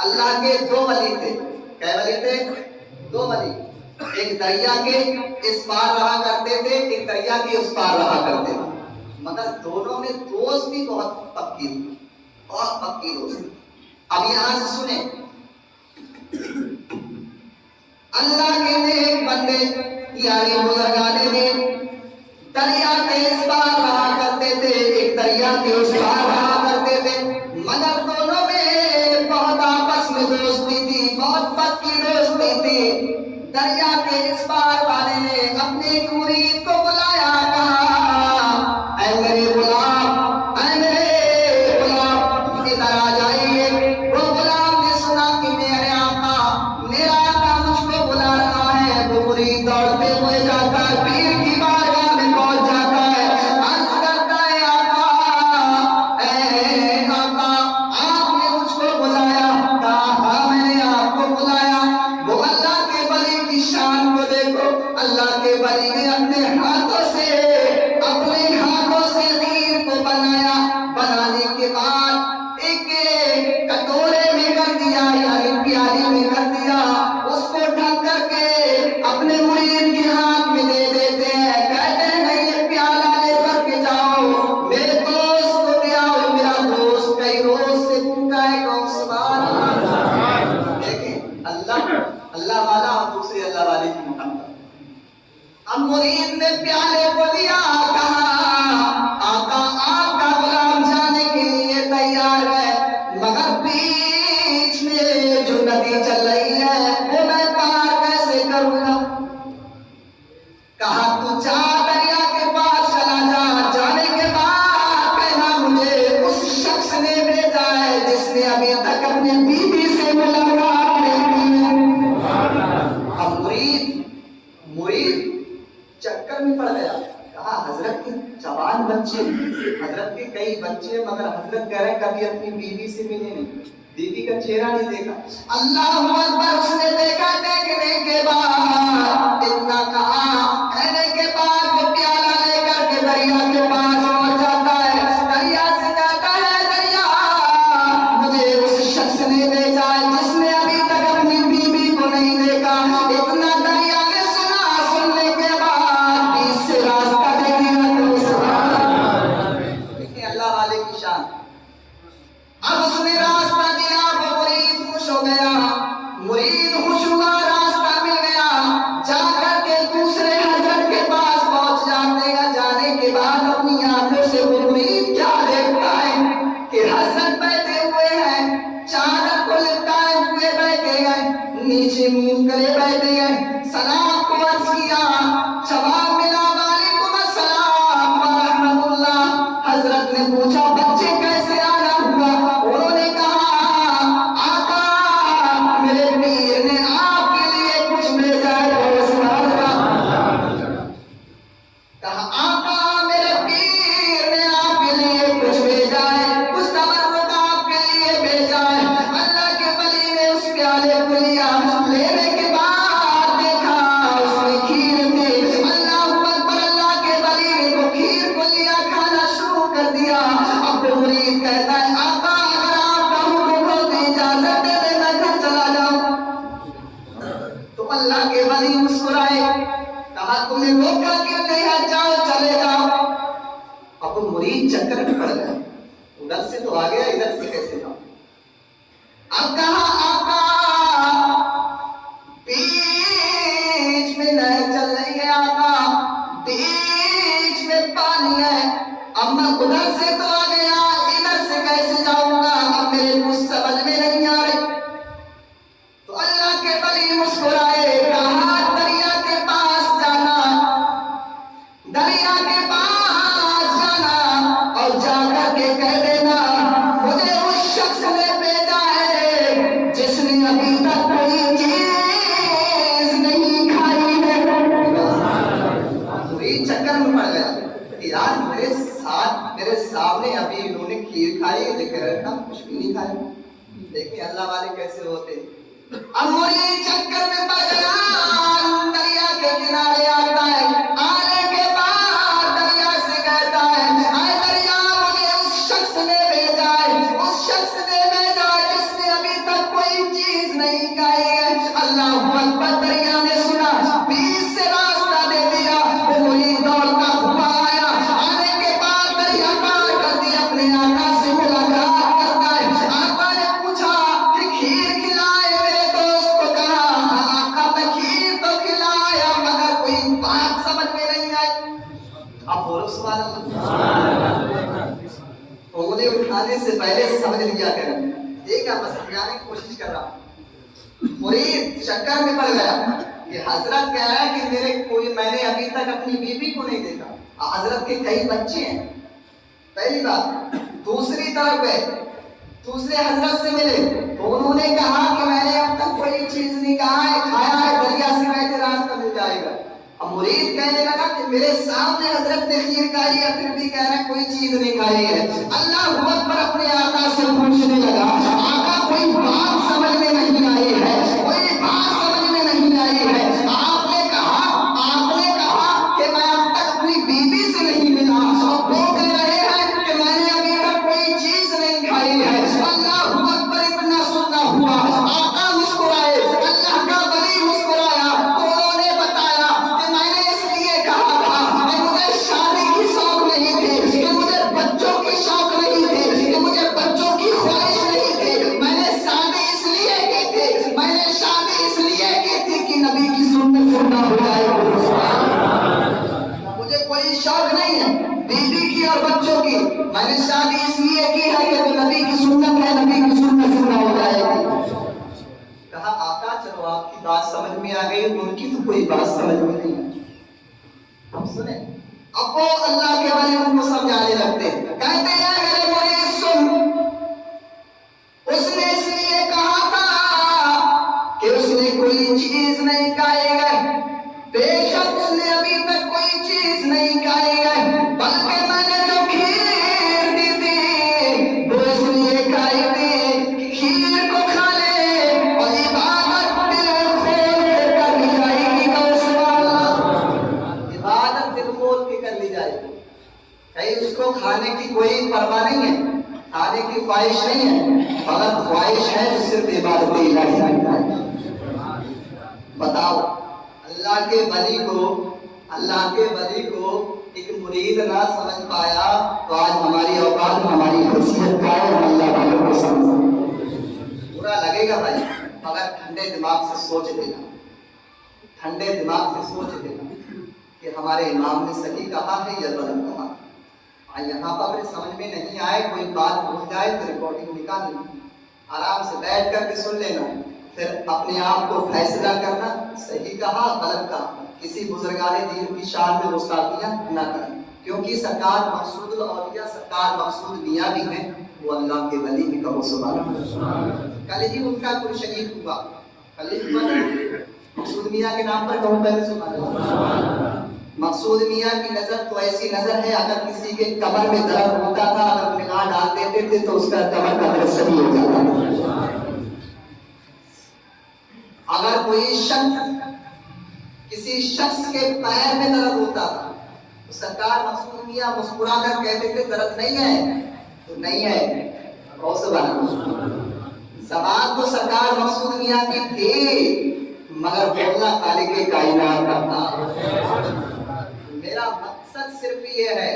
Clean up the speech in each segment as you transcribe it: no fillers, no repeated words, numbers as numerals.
اللہ کے دو ولی تھے. کئے ولی تھے؟ دو ولی. ایک دریا کے اس پار رہا کرتے تھے, ایک دریا کے اس پار رہا کرتے تھے, مگر دونوں میں دوست بھی بہت پکی تھی, بہت پکی دوست. اب یہاں سے سنیں, اللہ کے نیک بندے یعنی بزرگان نے دریا کے اس پار رہا کرتے تھے, ایک دریا کے اس پار رہا کرتے تھے, مگر دونوں میں بہت آپس میں دوستی تھی, بہت پکی دوستی تھی. دریا کے اس پار والے نے اپنے ایک مرید کو بلایا, کہا اے میرے غلام, اے میرے غلام ادھر آ جائیے. وہ غلام نے سنا کہ میرے آقا, میرا آقا مجھ کو بلا رہا ہے. وہ مرید دوڑتے ہوئے جاتا ہے, پیر کی بارگاہ میں پہنچ جاتا ہے, عرض کرتا ہے آقا, اے آقا آپ نے مجھ کو بلایا؟ کہا ہاں میں نے آپ کو بلایا. وہ اللہ کے ولی کی شان کو دیکھو, اللہ کے ولی نے اپنے ہاتھوں سے تیر کو بنایا. بنانے کے بعد ایک کٹورے میں کر دیا, یعنی پیالی میں کر دیا, اس کو ڈھک کر کے اپنے مرید کے ہاتھ میں دے دیتے ہیں. کہتے ہیں نہیں یہ پیالہ لے کر کے جاؤ, میرے دوست کو دے آؤ, میرا دوست کئی روز سے بھوکا ہے. کون سبحان اللہ. دیکھیں اللہ والا اور دوسرے اللہ والے کی محبت. اب مرید نے پیالے کو دیا, کہا آقا آپ کا غلام جانے کے لیے تیار ہے, مگر بیچ میں جو ندی چل رہی ہے وہ میں پار کیسے کروں گا؟ کہا تو جا دریا کے پاس چلا جا, جانے کے بعد کہنا مجھے اس شخص نے بھیجا ہے جس نے ابھی تک اپنے بیوی سے ملاقات نہیں کی. اب مرید چکر میں پڑ گیا. کہا حضرت کے جوان بچے, حضرت کے کئی بچے, مگر حضرت کہہ رہے کبھی اپنی بیوی سے ملے نہیں, بیوی کا چہرہ نہیں دیکھا. اللہ اکبر. اس نے دیکھا, دیکھنے کے بعد اتنا کہا, کہنے کے بعد وہ پیالہ لے کر کے دریا کے پاس پہنچ جاتا ہے. دریا سے کہتا ہے دریا مجھے اس شخص نے بھیجا ہے جس نے ابھی تک اپنی بیوی کو نہیں دیکھا. اتنا دریا نے سنا, سننے کے بعد بیچ سے راستہ دے دیا. اللہ والے کی شان. اب اس نے راستہ دیا, وہ مرید خوش ہو گیا, مرید خوش ہوا, راستہ مل گیا. جا کر کے دوسرے حضرت کے پاس پہنچ جاتے ہیں. جانے کے بعد اپنی آنکھوں سے وہ مرید کیا دیکھتا ہے کہ حضرت بیٹھے ہوئے ہیں, چادر کو لپٹائے ہوئے بیٹھے ہیں, نیچے منہ کرے بیٹھے ہیں. سلام کو عرض کیا, جواب ملا وعلیکم السلام ورحمۃ اللہ. حضرت نے پوچھا بچے کیسے آنا ہوا؟ انہوں نے کہا آقا میرے پیر نے آپ کے لیے کچھ بھیجا ہے. کہا آقا میرے پیر نے آپ کے لیے کچھ بھیجا ہے, کچھ تبرک آپ کے لیے بھیجا ہے. اللہ کے ولی نے اس پیالے کو لیا, لینے کے بعد دیکھا اس میں کھیر تھی. اللہ اکبر. اللہ کے ولی نے وہ کھیر کو لیا, کھانا شروع کر دیا. اب وہ مرید کہتا ہے آقا اگر آپ کا حکم ہو تو اجازت دے دے, میں گھر چلا جاؤں. تو اللہ کے ولی مسکرائے, کہا تمہیں روکا کیوں نہیں ہے, جاؤ چلے جاؤ. اب وہ مرید چکر میں پڑ گیا, ادھر سے تو آ گیا, ادھر سے کیسے جاؤ. اب کہا آقا بیچ میں نہر چل رہی ہے, آقا بیچ میں پانی ہے, اب میں ادھر سے تو آ گیا, ادھر سے کیسے جاؤں گا, اب میرے کچھ سمجھ میں نہیں آ رہی. تو اللہ کے ولی مسکرائے, کہا دریا کے پاس جانا, دریا کے پاس جانا اور جا کر کے کہہ دینا مجھے اس شخص نے بھیجا ہے جس نے ابھی تک کوئی چیز نہیں کھائی ہے. پوری چکر میں پڑ گیا, یار میرے سامنے ابھی انہوں نے کھیر کھائی, لیکن رکھا کچھ بھی نہیں کھایا. دیکھیں اللہ والے کیسے ہوتے. اب مرید چکر میں پڑ گیا, دریا کے کنارے آتا ہے, آنے کے بعد دریا سے کہتا ہے اے دریا مجھے اس شخص نے بھیجا ہے, اس شخص نے بھیجا ہے جس نے ابھی تک کوئی अल्लाहु अकबर, दरिया ने सुना, बीच से रास्ता दे दिया, वो मुरीद दौड़ता हुआ आया, आने के बाद दरिया पार कर दिया, अपने आका से मुलाकात करता है। आका ने पूछा कि खीर खिलाए मेरे दोस्त को, कहा आका मैं खीर तो खिलाया मगर कोई बात समझ में नहीं आई। अब बोलो सुभान अल्लाह। उंगली उठाने से पहले समझ लिया करें, ये क्या बस समझाने की कोशिश कर रहा हूं। मुरीद चक्कर में पड़ गया कि हजरत कह रहा है कि मैंने अभी तक अपनी बीवी को नहीं देखा। हजरत के कई बच्चे हैं, पहली बात। दूसरी तरफ है, दूसरे हजरत से मिले तो उन्होंने कहा कि मैंने अब तक कोई चीज नहीं कहा है, खाया है, दरिया से वैसे रास्ता मिल जाएगा। अब मुरीद कहने लगा कि मेरे सामने हजरत ने खीर खाई है, फिर भी कह रहे हैं कोई चीज नहीं खाई है। अल्लाह अकबर अपने आका से पूछने लगा, आका कोई बात समझ में नहीं आई है, कोई बात समझ में नहीं आई है। आपने कहा कि मैं अब तक अपनी बीवी से नहीं मिला, और वो कह रहे हैं कि मैंने अभी तक कोई चीज नहीं खाई है। अल्लाह अकबर इतना सुनना हुआ, आका मुस्कुराए, अल्लाह का वली मुस्कुराया, तो उन्होंने बताया कि मैंने इसलिए कहा था कि मुझे शादी की शौक नहीं थी, कि मुझे बच्चों की शौक नहीं थी, कि मुझे बच्चों की ख्वाहिश नहीं थी। मैंने शादी इसलिए की थी, मैंने शादी इसलिए की थी कि नबी की सुन्नत पूरा हो जाए। मुझे कोई शौक नहीं है बीवी की और बच्चों की, मैंने शादी इसलिए की है कि वो नबी की सुन्नत है, नबी की सुन्नत पूरा हो जाएगी। कहा आका चलो आपकी बात समझ में आ गई, उनकी तो कोई बात समझ में नहीं आई। हम सुने, अब वो अल्लाह के वली उनको समझाने लगते, कहते हैं मेरे मुरीद सुन, उसने इसलिए कहा था कि उसने कोई चीज नहीं खाई है, बेशक उसने अभी तक कोई चीज नहीं खाई है, बल्कि मैंने जो खीर दी थी वो इसलिए खाई थी कि खीर को खा ले और इबादत दिल खोल के कर ली जाएगी। इबादत दिल खोल के कर ली जाएगी। कहीं उसको खाने की कोई परवाह नहीं है, खाने की ख्वाहिश नहीं है, अगर ख्वाहिश है तो सिर्फ इबादत इलाही। बताओ अल्लाह के वली को एक मुरीद ना समझ पाया तो आज हमारी औकात, हमारी हैसियत क्या है, हम अल्लाह वालों को समझ। बुरा लगेगा भाई, मगर ठंडे दिमाग से सोच देना, ठंडे दिमाग से सोच देना कि हमारे इमाम ने सही कहा है या गलत कहा। यहाँ पर समझ में नहीं आए, कोई बात भूल जाए तो रिकॉर्डिंग निकाल लेना, आराम से बैठ करके सुन लेना, फिर अपने आप को फैसला करना, सही कहा गलत कहा। किसी बुजुर्गाने दीन की शान में गुस्ताखियां न करें, क्योंकि सरकार मकसूद औलिया, सरकार मकसूद मियाँ भी हैं, वो अल्लाह के वली भी कहो सुभान अल्लाह। कल ही उनका कोई शहीद हुआ, कल ही हुआ मकसूद मियाँ के नाम पर कहो पहले सुभान अल्लाह। मकसूद मियाँ की नजर तो ऐसी नजर है, अगर किसी के कमर में दर्द होता था, अगर निगाह डाल देते थे तो उसका कमर का दर्द सही हो जाता। अगर कोई शख्स, किसी शख्स के पैर में दर्द होता था तो सरकार मकसूद मियाँ मुस्कुरा कर कहते थे दर्द नहीं है तो नहीं है। जबान तो सरकार मकसूद मियाँ की थी, मगर बोलना खालिक कायनात का था। मेरा मकसद सिर्फ ये है,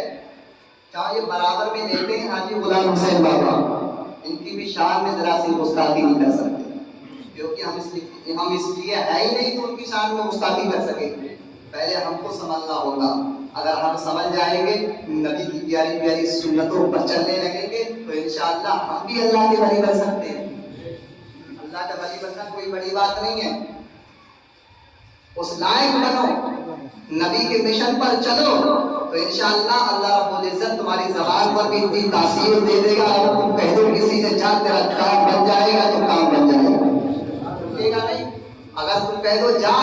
चाहे ये बराबर में लेते हैं हाजी गुलाम हुसैन बाबा, इनकी भी शान में जरा सी गुस्ताखी नहीं कर सकते, क्योंकि हम इसलिए है ही नहीं तो उनकी शान में गुस्ताखी कर सके। पहले हमको समझना होगा, अगर हम समझ जाएंगे, नबी की प्यारी प्यारी सुन्नतों पर चलने लगेंगे तो इंशाअल्लाह हम भी अल्लाह के वली बन सकते हैं। अल्लाह का वली बनना कोई बड़ी बात नहीं है, उस लायक बनो, नबी के मिशन पर चलो तो इंशाअल्लाह अल्लाह रब्बुल इज्जत तुम्हारी ज़बान पर भी इतनी तासीर दे देगा। अगर तुम कह दो किसी से जा तेरा काम बन जाएगा तो काम बन जाएगा, नहीं। अगर तुम कह दो जा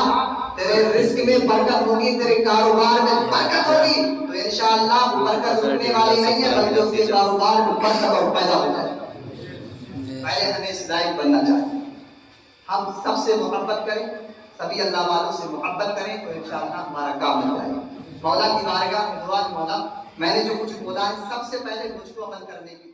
तेरे रिस्क में बरकत होगी, तेरे कारोबार में बरकत होगी, तो इंशाअल्लाह बरकत रुकने वाली नहीं है, बल्कि उसके कारोबार में बरकत और पैदा हो जाएगा। पहले हमें इस लायक बनना चाहिए, हम सबसे मोहब्बत करें, सभी अल्लाह वालों से मोहब्बत करें तो इंशाअल्लाह हमारा काम हो जाएगा। मौला की बारगाह में दुआ, मौला मैंने जो कुछ बोला है सबसे पहले मुझको अमल करने की